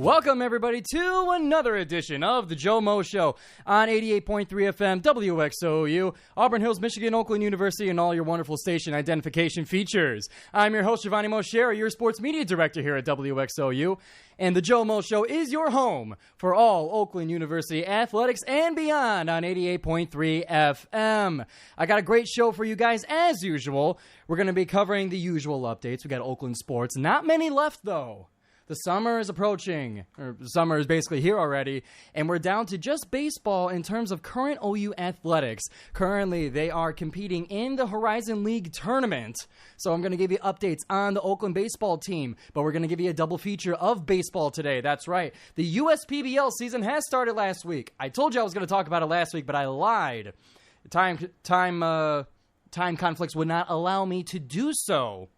Welcome, everybody, to another edition of the GioMoShow on 88.3 FM, WXOU, Auburn Hills, Michigan, Oakland University, and all your wonderful station identification features. I'm your host, Giovanni Mosher, your sports media director here at WXOU, and the GioMoShow is your home for all Oakland University athletics and beyond on 88.3 FM. I got a great show for you guys, as usual. We're going to be covering the usual updates. We got Oakland sports. Not many left, though. The summer is approaching, or the summer is basically here already, and we're down to just baseball in terms of current OU athletics. Currently, they are competing in the Horizon League tournament, so I'm going to give you updates on the Oakland baseball team, but we're going to give you a double feature of baseball today. That's right. The USPBL season has started last week. I told you I was going to talk about it last week, but I lied. Time conflicts would not allow me to do so.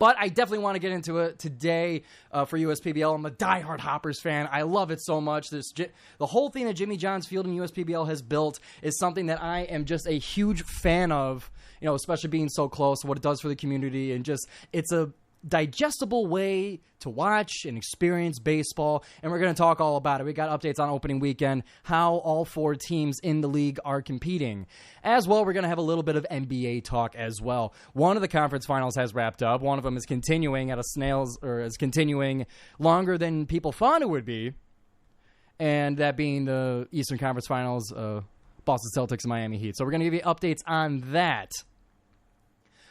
But I definitely want to get into it today for USPBL. I'm a diehard Hoppers fan. I love it so much. The whole thing that Jimmy John's Field and USPBL has built is something that I am just a huge fan of, you know, especially being so close, what it does for the community, and just it's a digestible way to watch and experience baseball, and we're going to talk all about it. We got updates on opening weekend, how all four teams in the league are competing. As well, we're going to have a little bit of NBA talk as well. One of the conference finals has wrapped up. One of them is continuing is continuing longer than people thought it would be, and that being the Eastern Conference Finals, Boston Celtics and Miami Heat. So we're going to give you updates on that.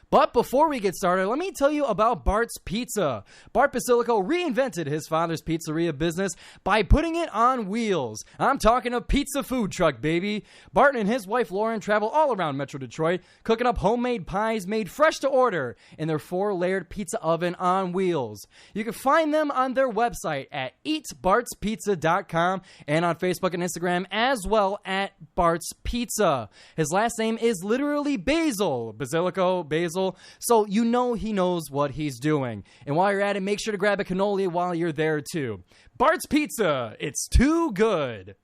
But before we get started, let me tell you about Bart's Pizza. Bart Basilico reinvented his father's pizzeria business by putting it on wheels. I'm talking a pizza food truck, baby. Bart and his wife Lauren travel all around Metro Detroit, cooking up homemade pies made fresh to order in their 4-layered pizza oven on wheels. You can find them on their website at eatbartspizza.com and on Facebook and Instagram as well at Bart's Pizza. His last name is literally Basil. Basilico, Basil. So you know he knows what he's doing. And while you're at it, make sure to grab a cannoli while you're there too. Bart's Pizza, it's too good.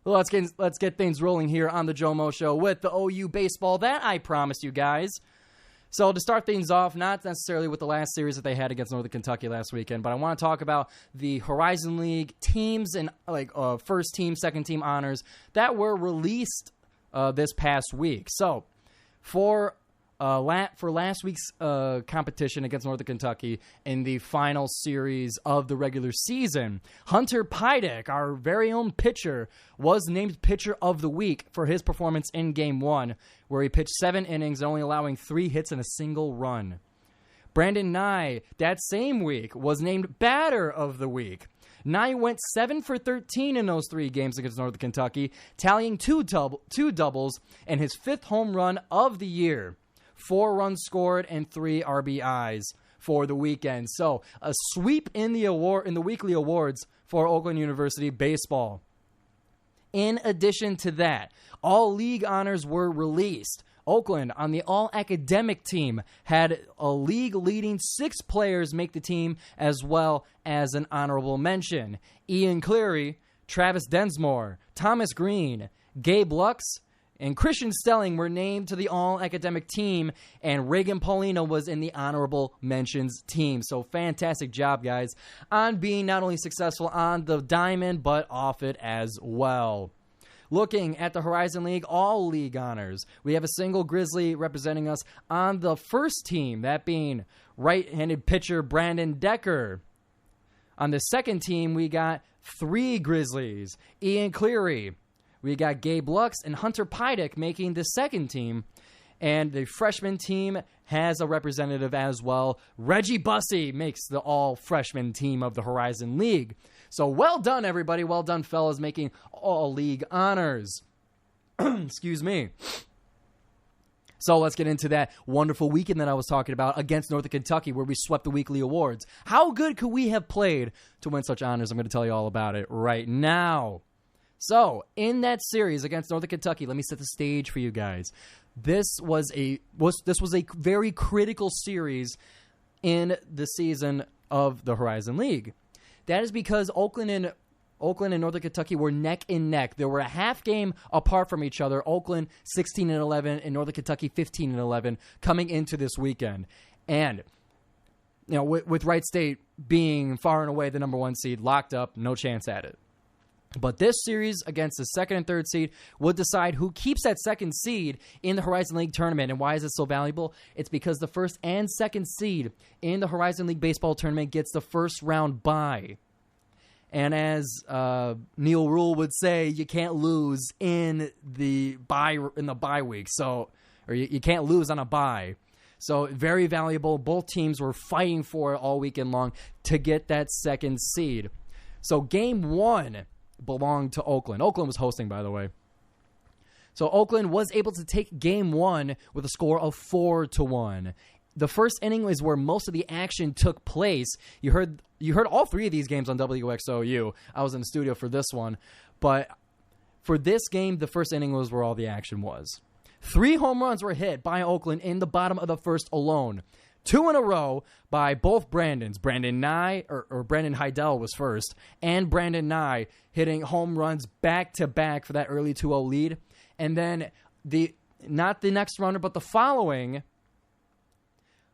Well, let's get things rolling here on the GioMoShow with the OU baseball that I promised you guys. So to start things off, not necessarily with the last series that they had against Northern Kentucky last weekend, but I want to talk about the Horizon League teams and first team, second team honors that were released this past week. So For last week's competition against Northern Kentucky in the final series of the regular season, Hunter Pidek, our very own pitcher, was named Pitcher of the Week for his performance in Game 1, where he pitched 7 innings, only allowing 3 hits and a single run. Brandon Nye, that same week, was named Batter of the Week. Nye went 7 for 13 in those 3 games against Northern Kentucky, tallying two doubles and his 5th home run of the year. 4 runs scored and 3 RBIs for the weekend. So a sweep in the weekly awards for Oakland University baseball. In addition to that, all league honors were released. Oakland, on the all-academic team, had a league-leading 6 players make the team, as well as an honorable mention. Ian Cleary, Travis Densmore, Thomas Green, Gabe Lux, and Christian Stelling were named to the all-academic team, and Reagan Paulino was in the honorable mentions team. So fantastic job, guys, on being not only successful on the diamond, but off it as well. Looking at the Horizon League all league honors, we have a single Grizzly representing us on the first team, that being right-handed pitcher Brandon Decker. On the second team, we got 3 Grizzlies, Ian Cleary. We got Gabe Lux and Hunter Pidek making the second team. And the freshman team has a representative as well. Reggie Bussey makes the all-freshman team of the Horizon League. So well done, everybody. Well done, fellas, making all league honors. Excuse me. So let's get into that wonderful weekend that I was talking about against Northern Kentucky, where we swept the weekly awards. How good could we have played to win such honors? I'm going to tell you all about it right now. So in that series against Northern Kentucky, let me set the stage for you guys. This was a very critical series in the season of the Horizon League. That is because Oakland and Northern Kentucky were neck and neck. They were a half game apart from each other. Oakland 16-11 and Northern Kentucky 15-11 coming into this weekend. And with Wright State being far and away the number 1 seed, locked up, no chance at it. But this series against the 2nd and 3rd seed would decide who keeps that 2nd seed in the Horizon League tournament. And why is it so valuable? It's because the 1st and 2nd seed in the Horizon League baseball tournament gets the first round bye. And as Neil Rule would say, you can't lose in the bye week. So, or you can't lose on a bye. So very valuable. Both teams were fighting for it all weekend long to get that 2nd seed. So game 1 belonged to Oakland. Oakland was hosting, by the way. So Oakland was able to take game 1 with a score of 4-1. The first inning is where most of the action took place. You heard all 3 of these games on WXOU. I was in the studio for this one. But for this game, the first inning was where all the action was. 3 home runs were hit by Oakland in the bottom of the first alone. 2 in a row by both Brandons. Brandon Nye, or Brandon Heidel was first, and Brandon Nye hitting home runs back-to-back for that early 2-0 lead. And then, not the next runner, but the following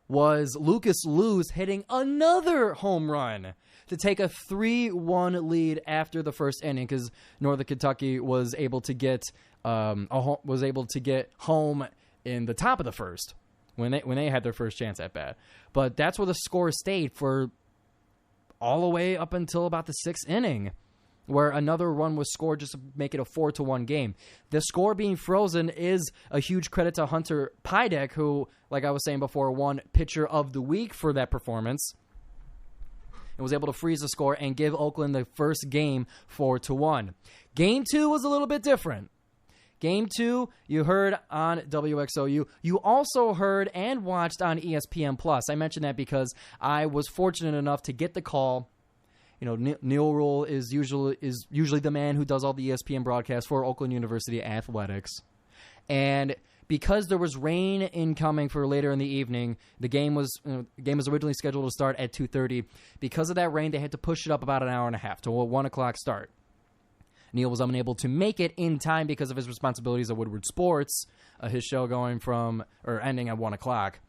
was Lucas Luz hitting another home run to take a 3-1 lead after the first inning, because Northern Kentucky was able to get home in the top of the first when they had their first chance at bat. But that's where the score stayed for all the way up until about the 6th inning, where another run was scored just to make it a 4-1 game. The score being frozen is a huge credit to Hunter Pydek, who, like I was saying before, won Pitcher of the Week for that performance, and was able to freeze the score and give Oakland the first game 4-1. Game 2 was a little bit different. Game 2, you heard on WXOU. You also heard and watched on ESPN+. I mentioned that because I was fortunate enough to get the call. Neil Rule is usually the man who does all the ESPN broadcasts for Oakland University Athletics. And because there was rain incoming for later in the evening, the game was originally scheduled to start at 2:30. Because of that rain, they had to push it up about an hour and a half to a 1 o'clock start. Neil was unable to make it in time because of his responsibilities at Woodward Sports, his show ending at 1 o'clock.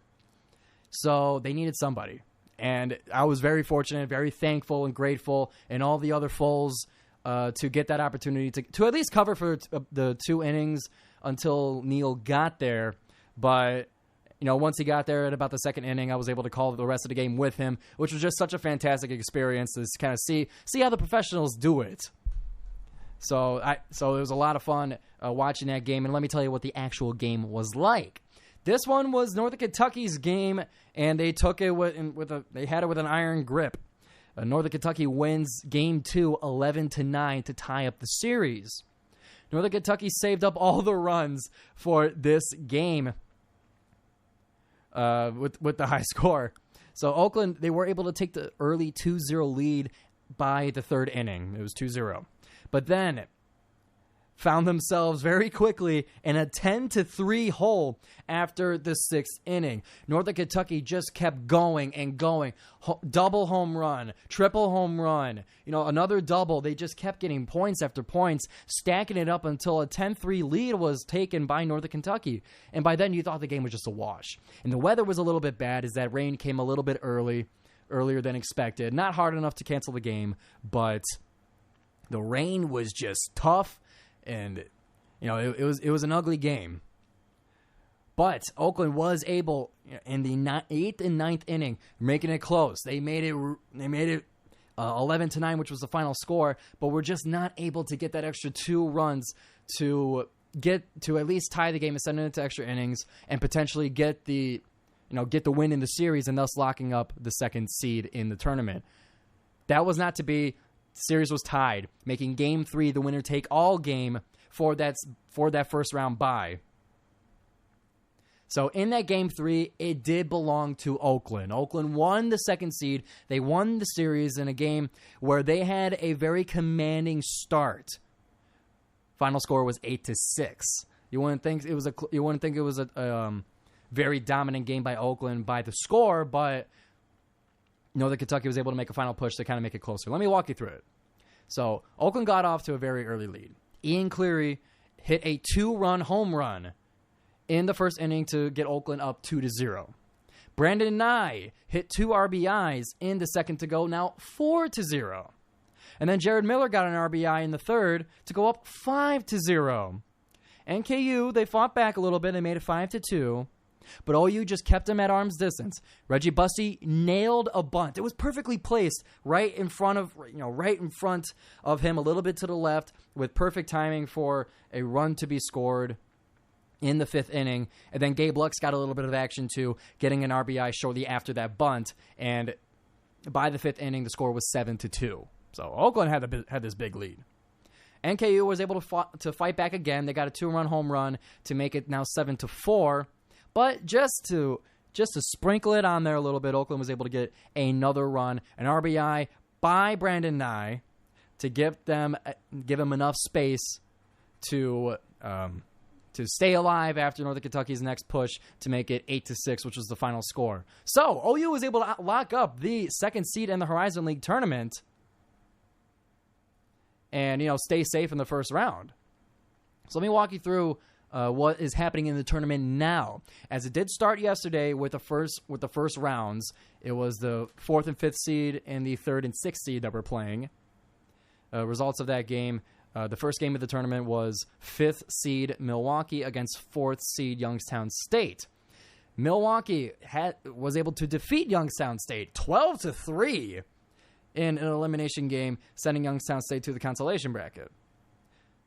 So they needed somebody. And I was very fortunate, very thankful and grateful, and all the other Foles to get that opportunity to at least cover for the 2 innings until Neil got there. But once he got there at about the 2nd inning, I was able to call the rest of the game with him, which was just such a fantastic experience to kind of see how the professionals do it. So it was a lot of fun watching that game, and let me tell you what the actual game was like. This one was Northern Kentucky's game, and they took it with an iron grip. Northern Kentucky wins Game 2 11-9 to tie up the series. Northern Kentucky saved up all the runs for this game with the high score. So Oakland, they were able to take the early 2-0 lead by the 3rd inning. It was 2-0. But then found themselves very quickly in a 10-3 hole after the 6th inning. Northern Kentucky just kept going and going. Double home run, triple home run, another double. They just kept getting points after points, stacking it up until a 10-3 lead was taken by Northern Kentucky. And by then you thought the game was just a wash. And the weather was a little bit bad as that rain came a little bit earlier than expected. Not hard enough to cancel the game, but the rain was just tough, and it was an ugly game. But Oakland was able in the 8th and 9th inning, making it close. They made it 11-9, which was the final score. But we're just not able to get that extra 2 runs to at least tie the game and send it into extra innings and potentially get the win in the series and thus locking up the 2nd seed in the tournament. That was not to be. The series was tied, making Game 3 the winner take all game for that first round bye. So in that Game 3, it did belong to Oakland. Oakland won the 2nd seed. They won the series in a game where they had a very commanding start. Final score was 8-6. You wouldn't think it was a very dominant game by Oakland by the score, but Northern Kentucky was able to make a final push to kind of make it closer. Let me walk you through it. So Oakland got off to a very early lead. Ian Cleary hit a 2-run home run in the first inning to get Oakland up 2-0. Brandon Nye hit 2 RBIs in the second to go, now 4-0. And then Jared Miller got an RBI in the third to go up 5-0. NKU, they fought back a little bit and made it 5-2. But OU just kept him at arm's distance. Reggie Busty nailed a bunt. It was perfectly placed right in front of him, a little bit to the left, with perfect timing for a run to be scored in the 5th inning. And then Gabe Lux got a little bit of action too, getting an RBI shortly after that bunt. And by the 5th inning, the score was 7-2. So Oakland had this big lead. NKU was able to fight back again. They got a 2-run home run to make it now 7-4. But just to sprinkle it on there a little bit, Oakland was able to get another run, an RBI by Brandon Nye to give him enough space to stay alive after Northern Kentucky's next push to make it 8-6, which was the final score. So OU was able to lock up the 2nd seed in the Horizon League tournament and stay safe in the first round. So let me walk you through what is happening in the tournament now. As it did start yesterday with the first rounds, it was the 4th and 5th seed and the 3rd and 6th seed that were playing. Results of that game: the first game of the tournament was 5th seed Milwaukee against 4th seed Youngstown State. Milwaukee was able to defeat Youngstown State 12-3 in an elimination game, sending Youngstown State to the consolation bracket.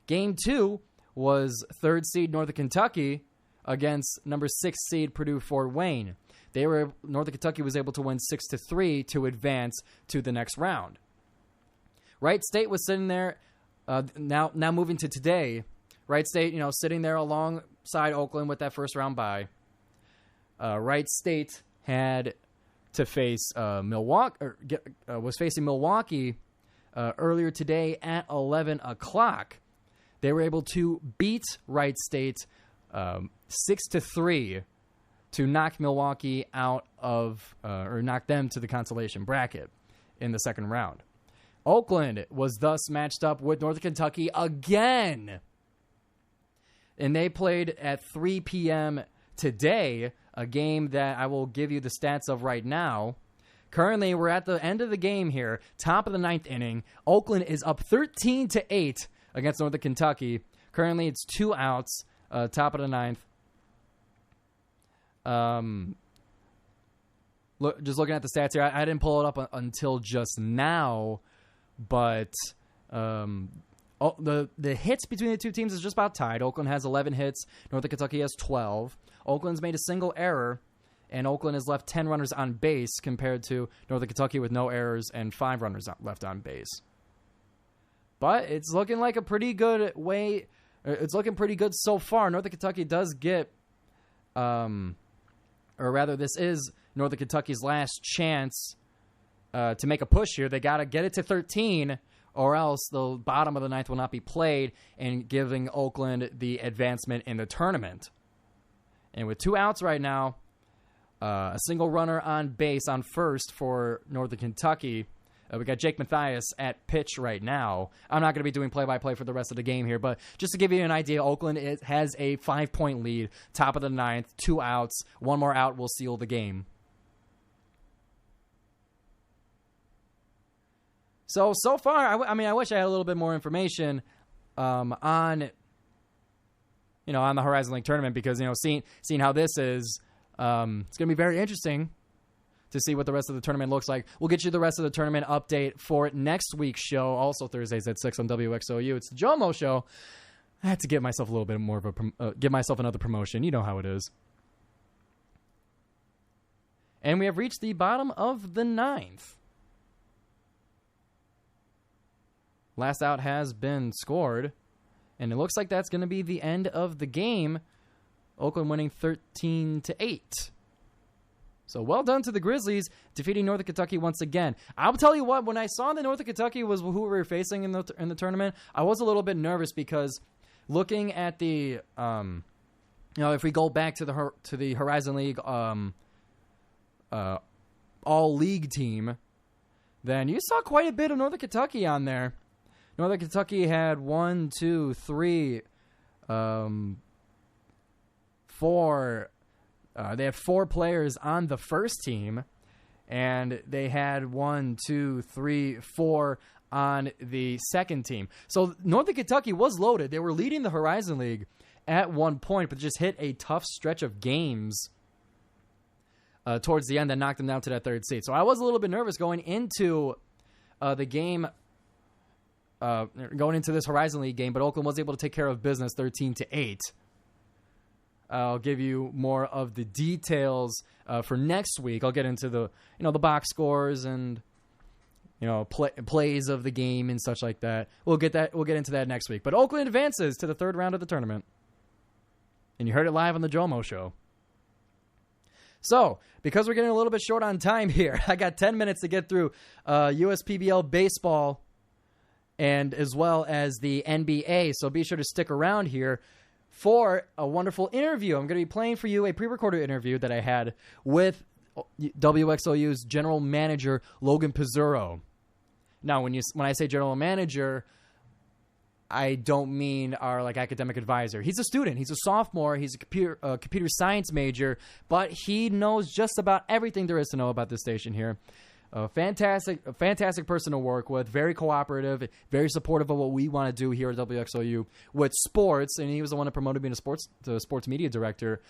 Game 2 was 3rd seed Northern Kentucky against number 6 seed Purdue Fort Wayne. Northern Kentucky was able to win 6-3 to advance to the next round. Wright State was sitting there. Now moving to today, Wright State, sitting there alongside Oakland with that first round bye. Wright State had to face was facing Milwaukee earlier today at 11 o'clock. They were able to beat Wright State 6-3 to knock Milwaukee out of, or knock them to the consolation bracket in the second round. Oakland was thus matched up with Northern Kentucky again. And they played at 3 p.m. today, a game that I will give you the stats of right now. Currently, we're at the end of the game here, top of the 9th inning. Oakland is up 13-8 against Northern Kentucky. Currently, it's 2 outs, top of the 9th. Just looking at the stats here, I didn't pull it up until just now, but the hits between the two teams is just about tied. Oakland has 11 hits. Northern Kentucky has 12. Oakland's made a single error, and Oakland has left 10 runners on base compared to Northern Kentucky with no errors and 5 runners left on base. But it's looking like a pretty good way. It's looking pretty good so far. Northern Kentucky does get, or rather, this is Northern Kentucky's last chance to make a push here. They got to get it to 13, or else the bottom of the 9th will not be played, and giving Oakland the advancement in the tournament. And with 2 outs right now, a single runner on base on first for Northern Kentucky. We got Jake Mathias at pitch right now. I'm not going to be doing play-by-play for the rest of the game here, but just to give you an idea, Oakland has a 5-point lead, top of the 9th, 2 outs. 1 more out will seal the game. So far, I wish I had a little bit more information on the Horizon League tournament, because seeing how this is, it's going to be very interesting to see what the rest of the tournament looks like. We'll get you the rest of the tournament update for next week's show, also Thursdays at 6 on WXOU. It's the GioMoShow. I had to give myself a little bit more of give myself another promotion. You know how it is. And we have reached the bottom of the 9th. Last out has been scored, and it looks like that's going to be the end of the game. Oakland winning 13-8. So well done to the Grizzlies, defeating Northern Kentucky once again. I'll tell you what, when I saw that Northern Kentucky was who we were facing in the tournament, I was a little bit nervous, because looking at the, if we go back to the Horizon League all league team, then you saw quite a bit of Northern Kentucky on there. Northern Kentucky had 1, 2, 3, 4, They had 4 players on the first team, and they had 1, 2, 3, 4 on the second team. So Northern Kentucky was loaded. They were leading the Horizon League at one point, but just hit a tough stretch of games towards the end that knocked them down to that 3rd seed. So I was a little bit nervous going into the game, going into this Horizon League game, but Oakland was able to take care of business 13-8. I'll give you more of the details for next week. I'll get into the box scores and plays of the game and such like that. We'll get into that next week. But Oakland advances to the 3rd round of the tournament. And you heard it live on the GioMoShow. So, because we're getting a little bit short on time here, I got 10 minutes to get through USPBL baseball and as well as the NBA. So be sure to stick around here for a wonderful interview. I'm going to be playing for you a pre-recorded interview that I had with WXOU's general manager, Logan Pizzurro. Now, when I say general manager, I don't mean our academic advisor. He's a student. He's a sophomore. He's a computer science major, but he knows just about everything there is to know about this station here. A fantastic person to work with, very cooperative, very supportive of what we want to do here at WXOU with sports, and he was the one that promoted me to sports media director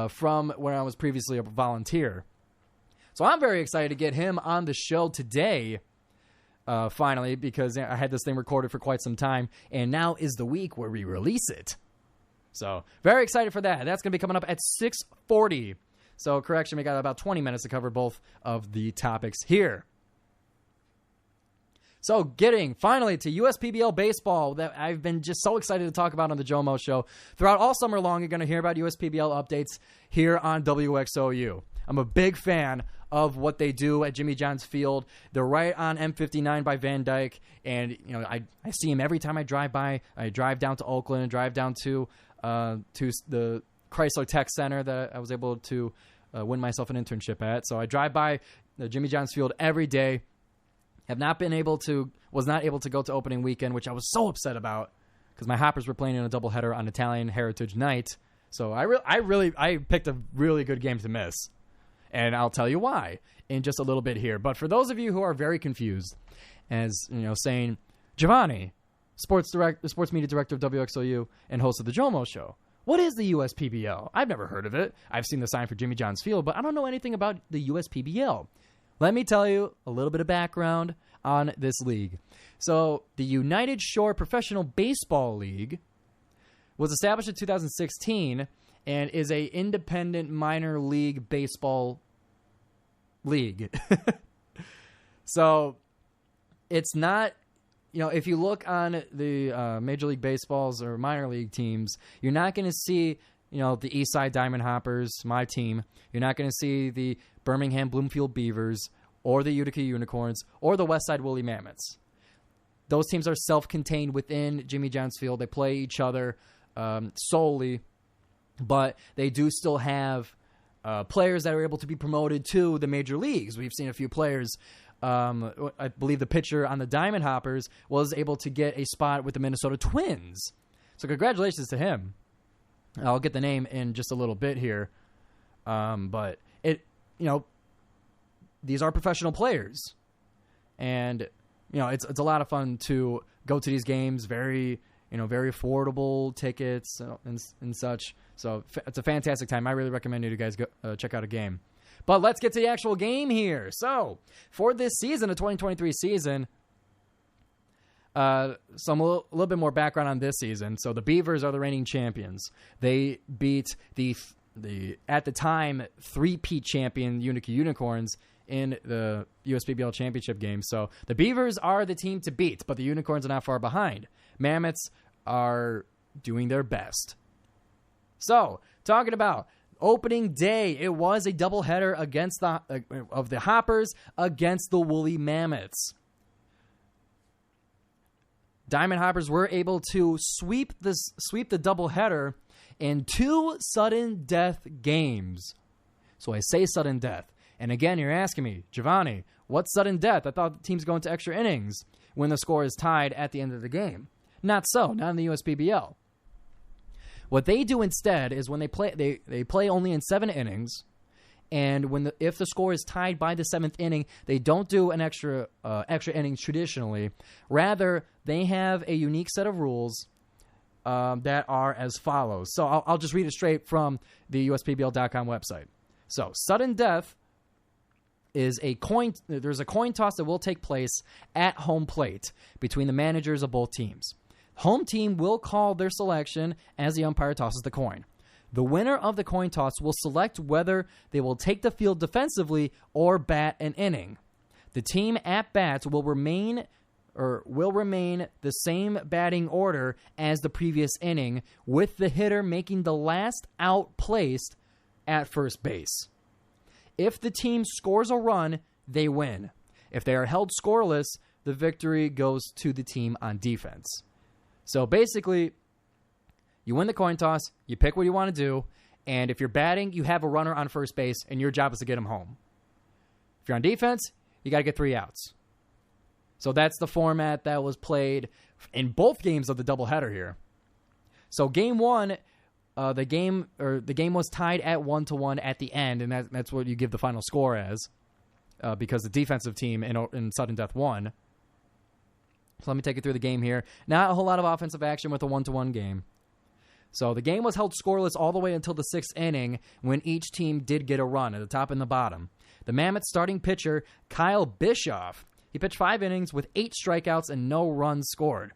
from where I was previously a volunteer. So I'm very excited to get him on the show today, finally, because I had this thing recorded for quite some time, and now is the week where we release it. So very excited for that. That's going to be coming up at 6:40. So, correction, we got about 20 minutes to cover both of the topics here. So, getting finally to USPBL baseball that I've been just so excited to talk about on the GioMoShow. Throughout all summer long, you're going to hear about USPBL updates here on WXOU. I'm a big fan of what they do at Jimmy John's Field. They're right on M59 by Van Dyke, and I see him every time I drive by. I drive down to Oakland, drive down to the Chrysler Tech Center that I was able to win myself an internship at. So I drive by the Jimmy John's Field every day. Was not able to go to opening weekend, which I was so upset about because my Hoppers were playing in a doubleheader on Italian Heritage Night. So I picked a really good game to miss, and I'll tell you why in just a little bit here. But for those of you who are very confused, as saying, Giovanni, sports media director of WXOU and host of the GioMoShow, what is the USPBL? I've never heard of it. I've seen the sign for Jimmy John's Field, but I don't know anything about the USPBL. Let me tell you a little bit of background on this league. So the United Shore Professional Baseball League was established in 2016 and is a independent minor league baseball league. So it's not... if you look on the Major League Baseballs or minor league teams, you're not going to see, the Eastside Diamond Hoppers, my team. You're not going to see the Birmingham Bloomfield Beavers or the Utica Unicorns or the Westside Woolly Mammoths. Those teams are self-contained within Jimmy John's Field. They play each other solely, but they do still have players that are able to be promoted to the major leagues. We've seen a few players. I believe the pitcher on the Diamond Hoppers was able to get a spot with the Minnesota Twins. So congratulations to him. I'll get the name in just a little bit here. But these are professional players. And, it's a lot of fun to go to these games. Very affordable tickets and such. So it's a fantastic time. I really recommend you guys go check out a game. But let's get to the actual game here. So, for this season, the 2023 season, a little bit more background on this season. So, the Beavers are the reigning champions. They beat the at the time, three-peat champion Utica Unicorns in the USPBL championship game. So, the Beavers are the team to beat, but the Unicorns are not far behind. Mammoths are doing their best. So, talking about opening day, it was a doubleheader against of the Hoppers against the Woolly Mammoths. Diamond Hoppers were able to sweep the doubleheader in 2 sudden death games. So I say sudden death. And again, you're asking me, Giovanni, what's sudden death? I thought the team's going to extra innings when the score is tied at the end of the game. Not so, not in the USPBL. What they do instead is when they play only in 7 innings, and if the score is tied by the 7th inning, they don't do an extra innings traditionally. Rather, they have a unique set of rules that are as follows. So I'll just read it straight from the USPBL.com website. So sudden death is there's a coin toss that will take place at home plate between the managers of both teams. Home team will call their selection as the umpire tosses the coin. The winner of the coin toss will select whether they will take the field defensively or bat an inning. The team at bats will remain the same batting order as the previous inning, with the hitter making the last out placed at first base. If the team scores a run, they win. If they are held scoreless, the victory goes to the team on defense. So basically, you win the coin toss, you pick what you want to do, and if you're batting, you have a runner on first base, and your job is to get him home. If you're on defense, you got to get 3 outs. So that's the format that was played in both games of the doubleheader here. So game 1, the game was tied at 1-1 at the end, and that's what you give the final score as, because the defensive team in sudden death won. So let me take you through the game here. Not a whole lot of offensive action with a 1-1 game. So the game was held scoreless all the way until the 6th inning, when each team did get a run at the top and the bottom. The Mammoth starting pitcher, Kyle Bischoff, he pitched 5 innings with 8 strikeouts and no runs scored.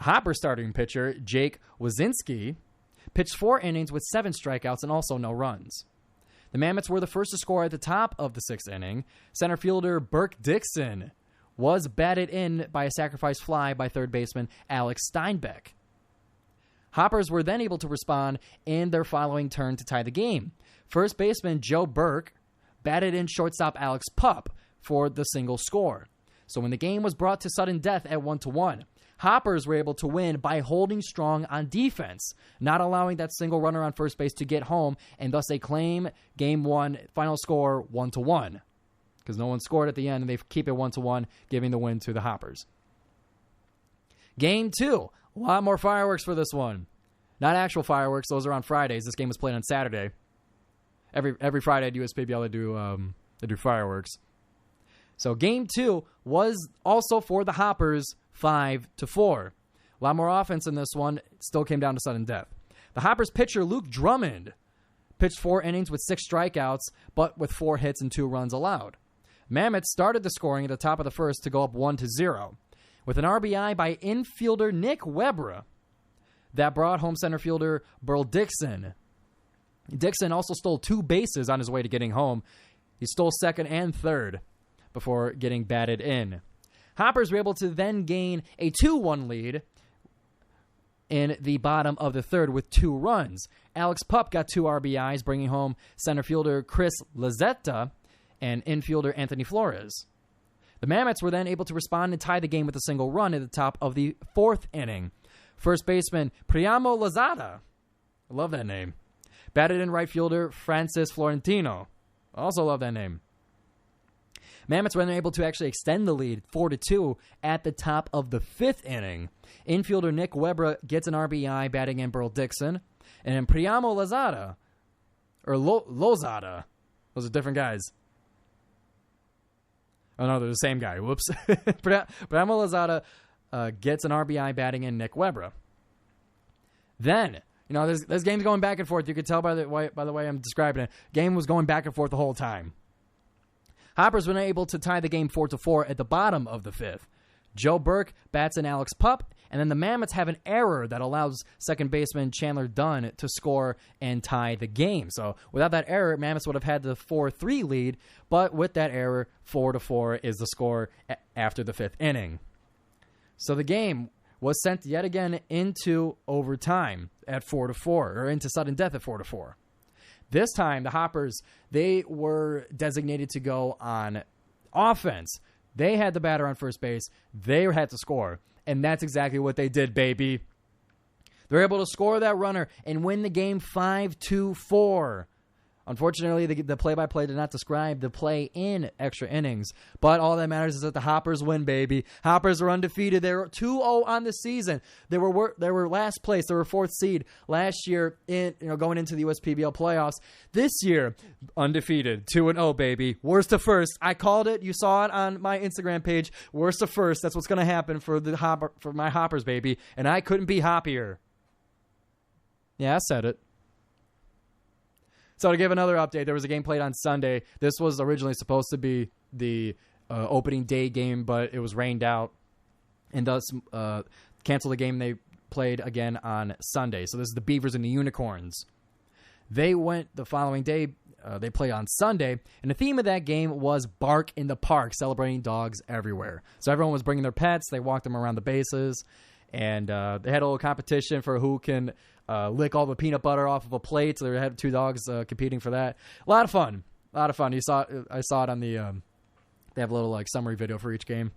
Hopper starting pitcher, Jake Wazinski, pitched 4 innings with 7 strikeouts and also no runs. The Mammoths were the first to score at the top of the 6th inning. Center fielder Burke Dixon was batted in by a sacrifice fly by third baseman Alex Steinbeck. Hoppers were then able to respond in their following turn to tie the game. First baseman Joe Burke batted in shortstop Alex Pupp for the single score. So when the game was brought to sudden death at 1-1, Hoppers were able to win by holding strong on defense, not allowing that single runner on first base to get home, and thus they claim Game 1 final score 1-1. Because no one scored at the end, and they keep it 1-1, giving the win to the Hoppers. Game 2, a lot more fireworks for this one. Not actual fireworks; those are on Fridays. This game was played on Saturday. Every Friday at USPBL they do fireworks. So Game 2 was also for the Hoppers, 5-4. A lot more offense in this one. Still came down to sudden death. The Hoppers pitcher Luke Drummond pitched 4 innings with 6 strikeouts, but with 4 hits and 2 runs allowed. Mammoth started the scoring at the top of the first to go up 1-0. With an RBI by infielder Nick Webra that brought home center fielder Burl Dixon. Dixon also stole 2 bases on his way to getting home. He stole second and third before getting batted in. Hoppers were able to then gain a 2-1 lead in the bottom of the third with 2 runs. Alex Pupp got 2 RBIs, bringing home center fielder Chris Lazzetta and infielder Anthony Flores. The Mammoths were then able to respond and tie the game with a single run at the top of the 4th inning. First baseman Priamo Lozada, I love that name, batted in right fielder Francis Florentino. Also love that name. Mammoths were then able to actually extend the lead 4-2 at the top of the 5th inning. Infielder Nick Webra gets an RBI batting in Burl Dixon. And then Priamo Lozada, or Lozada, those are different guys. Oh, no, they're the same guy. Whoops. Priamo Lozada gets an RBI batting in Nick Webra. Then, this game's going back and forth. You could tell by the way I'm describing it. Game was going back and forth the whole time. Hoppers were able to tie the game 4-4 at the bottom of the 5th. Joe Burke bats in Alex Pupp, and then the Mammoths have an error that allows second baseman Chandler Dunn to score and tie the game. So without that error, Mammoths would have had the 4-3 lead, but with that error, 4-4 is the score after the 5th inning. So the game was sent yet again into overtime at 4-4, or into sudden death at 4-4. This time, the Hoppers, they were designated to go on offense. They had the batter on first base. They had to score. And that's exactly what they did, baby. They're able to score that runner and win the game 5-4. Unfortunately, the play-by-play did not describe the play in extra innings. But all that matters is that the Hoppers win, baby. Hoppers are undefeated. They're 2-0 on the season. They were last place. They were 4th seed last year going into the USPBL playoffs. This year, undefeated, 2-0, baby. Worst to first. I called it. You saw it on my Instagram page. Worst to first. That's what's going to happen for my Hoppers, baby. And I couldn't be happier. Yeah, I said it. So to give another update, there was a game played on Sunday. This was originally supposed to be the opening day game, but it was rained out, and thus canceled the game they played again on Sunday. So this is the Beavers and the Unicorns. They went the following day. They played on Sunday, and the theme of that game was Bark in the Park, celebrating dogs everywhere. So everyone was bringing their pets. They walked them around the bases, and they had a little competition for who can lick all the peanut butter off of a plate. So they had 2 dogs competing for that. A lot of fun. I saw it on the. They have a little summary video for each game.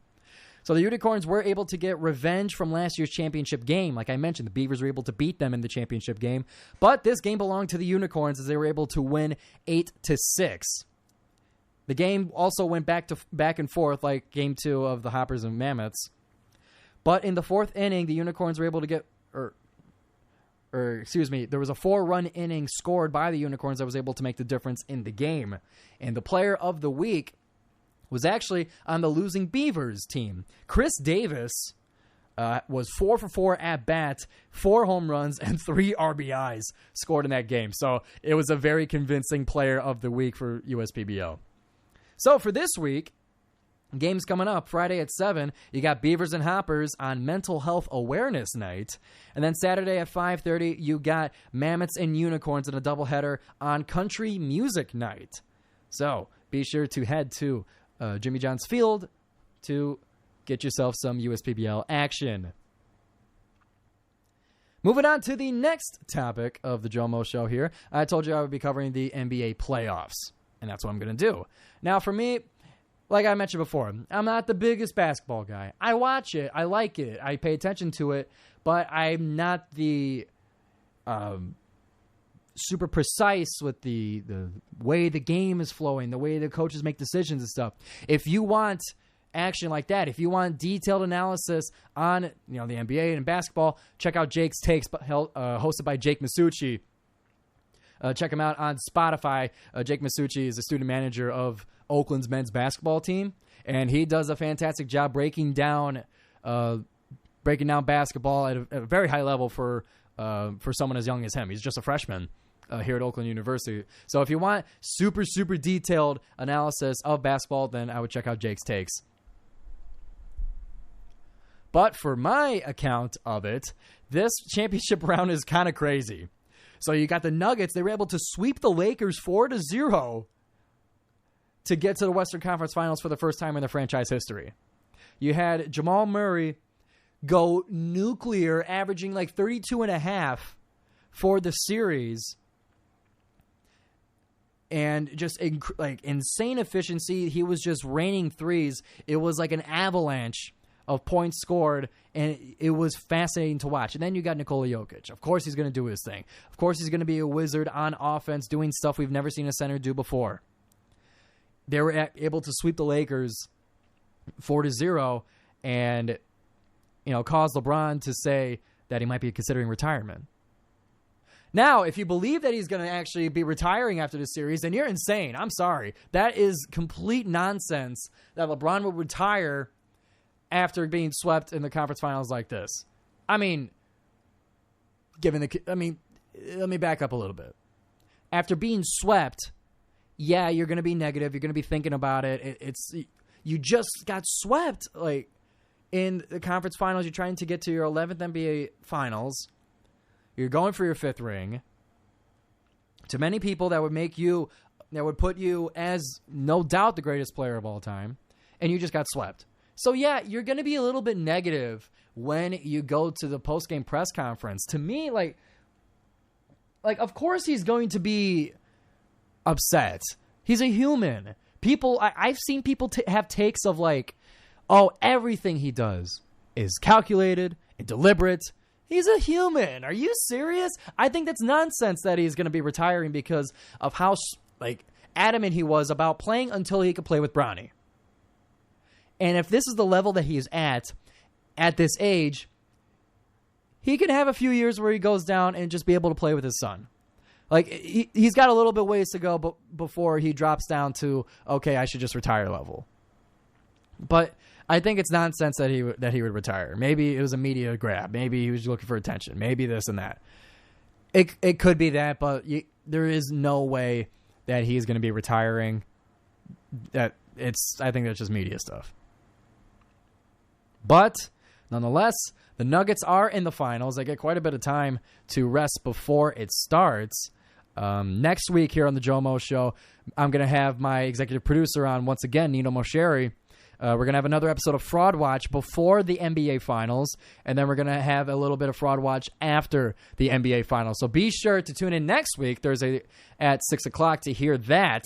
So the Unicorns were able to get revenge from last year's championship game. Like I mentioned, the Beavers were able to beat them in the championship game, but this game belonged to the Unicorns as they were able to win 8-6. The game also went back and forth like Game 2 of the Hoppers and Mammoths. But in the 4th inning, the Unicorns were able to get, there was a 4-run inning scored by the Unicorns that was able to make the difference in the game. And the player of the week was actually on the losing Beavers team. Chris Davis was 4 for 4 at bat, 4 home runs, and 3 RBIs scored in that game. So it was a very convincing player of the week for USPBL. So for this week, games coming up Friday at 7. You got Beavers and Hoppers on Mental Health Awareness Night. And then Saturday at 5:30, you got Mammoths and Unicorns in a doubleheader on Country Music Night. So be sure to head to Jimmy John's Field to get yourself some USPBL action. Moving on to the next topic of the GioMoShow here. I told you I would be covering the NBA playoffs, and that's what I'm going to do. Now, for me, like I mentioned before, I'm not the biggest basketball guy. I watch it. I like it. I pay attention to it, but I'm not the super precise with the way the game is flowing, the way the coaches make decisions and stuff. If you want action like that, if you want detailed analysis on the NBA and basketball, check out Jake's Takes, hosted by Jake Masucci. Check him out on Spotify. Jake Masucci is a student manager of Oakland's men's basketball team, and he does a fantastic job breaking down basketball at a very high level for someone as young as him. He's just a freshman here at Oakland University. So if you want super, super detailed analysis of basketball, then I would check out Jake's Takes. But for my account of it, this championship round is kind of crazy. So you got the Nuggets. They were able to sweep the Lakers 4-0 to get to the Western Conference Finals for the first time in their franchise history. You had Jamal Murray go nuclear, averaging 32.5 for the series. And just insane efficiency. He was just raining threes. It was like an avalanche of points scored, and it was fascinating to watch. And then you got Nikola Jokic. Of course he's going to do his thing. Of course he's going to be a wizard on offense, doing stuff we've never seen a center do before. They were able to sweep the Lakers 4-0 and cause LeBron to say that he might be considering retirement. Now, if you believe that he's going to actually be retiring after this series, then you're insane. I'm sorry. That is complete nonsense that LeBron would retire after being swept in the conference finals like this. I mean, let me back up a little bit. After being swept, yeah, you're going to be negative. You're going to be thinking about it. You just got swept in the conference finals. You're trying to get to your 11th NBA finals. You're going for your 5th ring. To many people, that would put you as no doubt the greatest player of all time, and you just got swept. So yeah, you're going to be a little bit negative when you go to the post-game press conference. To me, of course he's going to be upset. He's a human. I've seen people have takes of everything he does is calculated and deliberate, He's a human. Are you serious? I think that's nonsense that he's going to be retiring because of how adamant he was about playing until he could play with Bronny. And if this is the level that he is at this age, he can have a few years where he goes down and just be able to play with his son. Like, he's got a little bit ways to go before he drops down to, okay, I should just retire level. But I think it's nonsense that he would retire. Maybe it was a media grab. Maybe he was looking for attention. Maybe this and that. It could be that, but there is no way that he's going to be retiring. I think that's just media stuff. But nonetheless, the Nuggets are in the finals. They get quite a bit of time to rest before it starts. Next week here on the GioMoShow, I'm going to have my executive producer on once again, Nino Mosheri. We're going to have another episode of Fraud Watch before the NBA Finals, and then we're going to have a little bit of Fraud Watch after the NBA Finals. So be sure to tune in next week, Thursday at 6 o'clock, to hear that.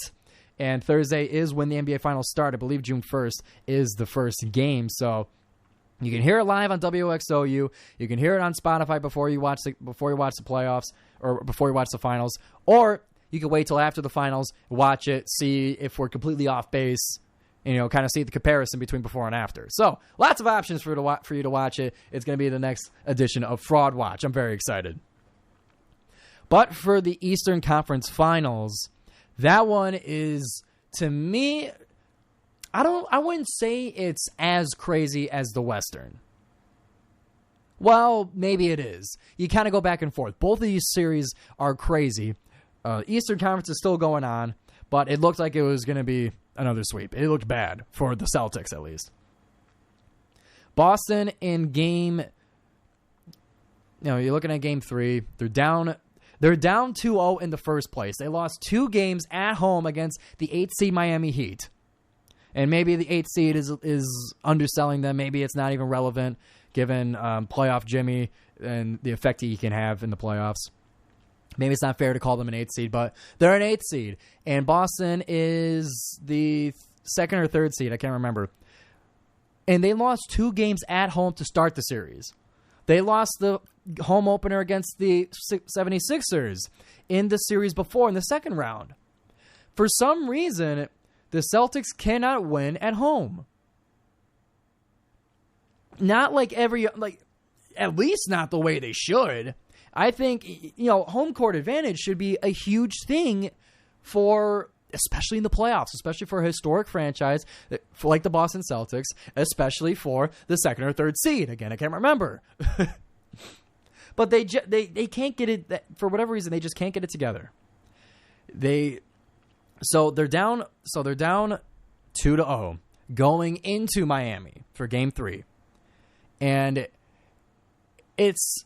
And Thursday is when the NBA Finals start. I believe June 1st is the first game. So you can hear it live on WXOU. You can hear it on Spotify before you watch the playoffs or before you watch the finals. Or you can wait till after the finals, watch it, see if we're completely off base, kind of see the comparison between before and after. So lots of options for you to watch it. It's going to be the next edition of Fraud Watch. I'm very excited. But for the Eastern Conference Finals, that one is, to me, I wouldn't say it's as crazy as the Western. Well, maybe it is. You kind of go back and forth. Both of these series are crazy. Eastern Conference is still going on, but it looked like it was going to be another sweep. It looked bad for the Celtics, at least. Boston in game, you're looking at game 3. They're down 2-0 in the first place. They lost 2 games at home against the 8th seed Miami Heat. And maybe the 8th seed is underselling them. Maybe it's not even relevant given playoff Jimmy and the effect he can have in the playoffs. Maybe it's not fair to call them an 8th seed, but they're an 8th seed. And Boston is the 2nd or 3rd seed. I can't remember. And they lost 2 games at home to start the series. They lost the home opener against the 76ers in the series before in the second round. For some reason, the Celtics cannot win at home. Not at least not the way they should. I think, home court advantage should be a huge thing especially in the playoffs, especially for a historic franchise like the Boston Celtics, especially for the 2nd or 3rd seed. Again, I can't remember. But they can't get it, for whatever reason, they just can't get it together. So they're down 2-0 going into Miami for game 3. And it's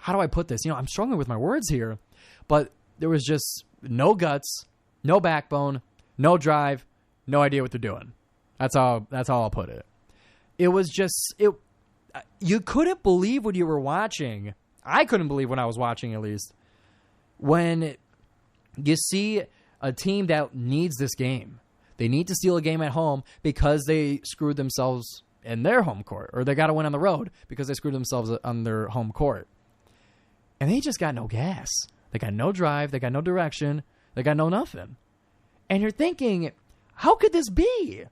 how do I put this? I'm struggling with my words here, but there was just no guts, no backbone, no drive, no idea what they're doing. That's how I'll put it. It was just you couldn't believe what you were watching. I couldn't believe when I was watching, at least, when you see a team that needs this game. They need to steal a game at home because they screwed themselves in their home court, or they got to win on the road because they screwed themselves on their home court. And they just got no gas. They got no drive. They got no direction. They got no nothing. And you're thinking, how could this be?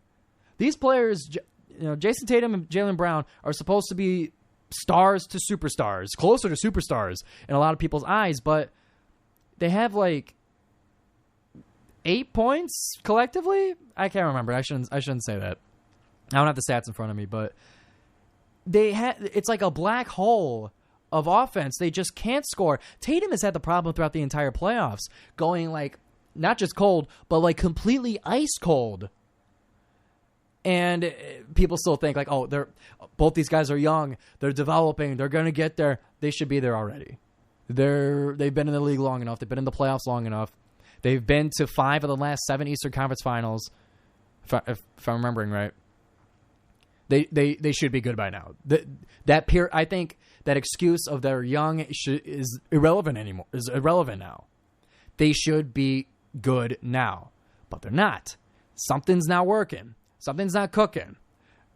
These players, Jason Tatum and Jaylen Brown are supposed to be stars to superstars, closer to superstars in a lot of people's eyes, but they have 8 points collectively? I can't remember. I shouldn't say that. I don't have the stats in front of me, but it's like a black hole of offense. They just can't score. Tatum has had the problem throughout the entire playoffs, going not just cold, but completely ice cold. And people still think both these guys are young. They're developing. They're going to get there. They should be there already. They've been in the league long enough. They've been in the playoffs long enough. They've been to 5 of the last 7 Eastern Conference Finals, if I'm remembering right. They should be good by now. I think that excuse of they're young is irrelevant anymore. Is irrelevant now. They should be good now, but they're not. Something's not working. Something's not cooking.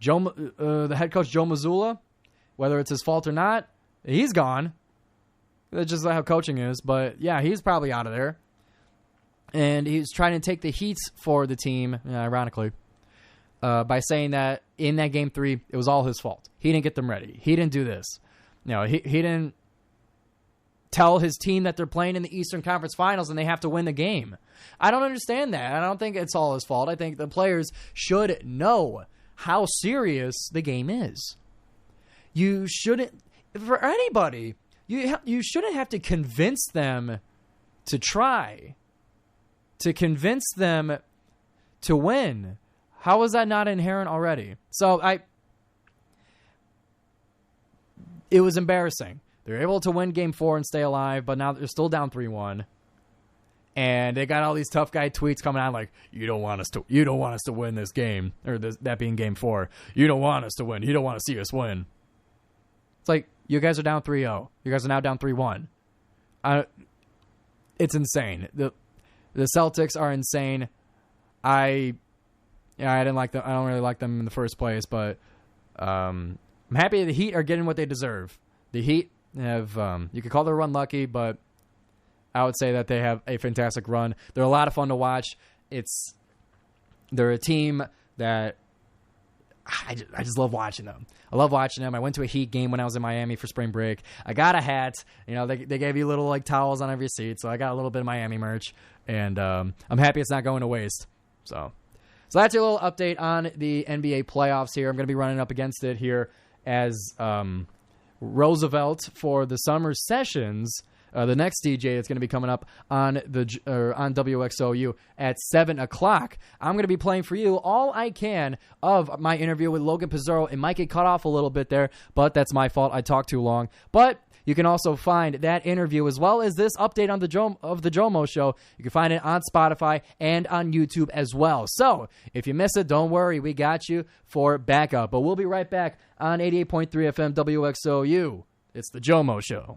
The head coach Joe Mazzulla, Whether it's his fault or not, he's gone. That's just how coaching is. But, yeah, he's probably out of there. And he's trying to take the heat for the team, ironically, by saying that in that Game 3, it was all his fault. He didn't get them ready. He didn't do this. He didn't tell his team that they're playing in the Eastern Conference Finals and they have to win the game. I don't understand that. I don't think it's all his fault. I think the players should know how serious the game is. You shouldn't, for anybody, you shouldn't have to convince them to try, to convince them to win. How is that not inherent already? So it was embarrassing. They're able to win Game 4 and stay alive, but now they're still down 3-1. And they got all these tough guy tweets coming out like, you don't want us to win this game, or that being Game 4. You don't want us to win. You don't want to see us win. It's like, you guys are down 3-0. You guys are now down 3-1. It's insane. The Celtics are insane. I didn't like them. I don't really like them in the first place, but I'm happy the Heat are getting what they deserve. The Heat have, you could call their run lucky, but I would say that they have a fantastic run. They're a lot of fun to watch. They're a team that I just love watching them. I love watching them. I went to a Heat game when I was in Miami for spring break. I got a hat. They gave you little like towels on every seat, so I got a little bit of Miami merch, and I'm happy it's not going to waste. So that's your little update on the NBA playoffs here. I'm going to be running up against it here as Roosevelt for the summer sessions. The next DJ that's going to be coming up on WXOU at 7 o'clock. I'm going to be playing for you all I can of my interview with Logan Pizzaro. It might get cut off a little bit there, but that's my fault. I talked too long. But you can also find that interview as well as this update on the GioMoShow. You can find it on Spotify and on YouTube as well. So if you miss it, don't worry. We got you for backup. But we'll be right back on 88.3 FM WXOU. It's the GioMoShow.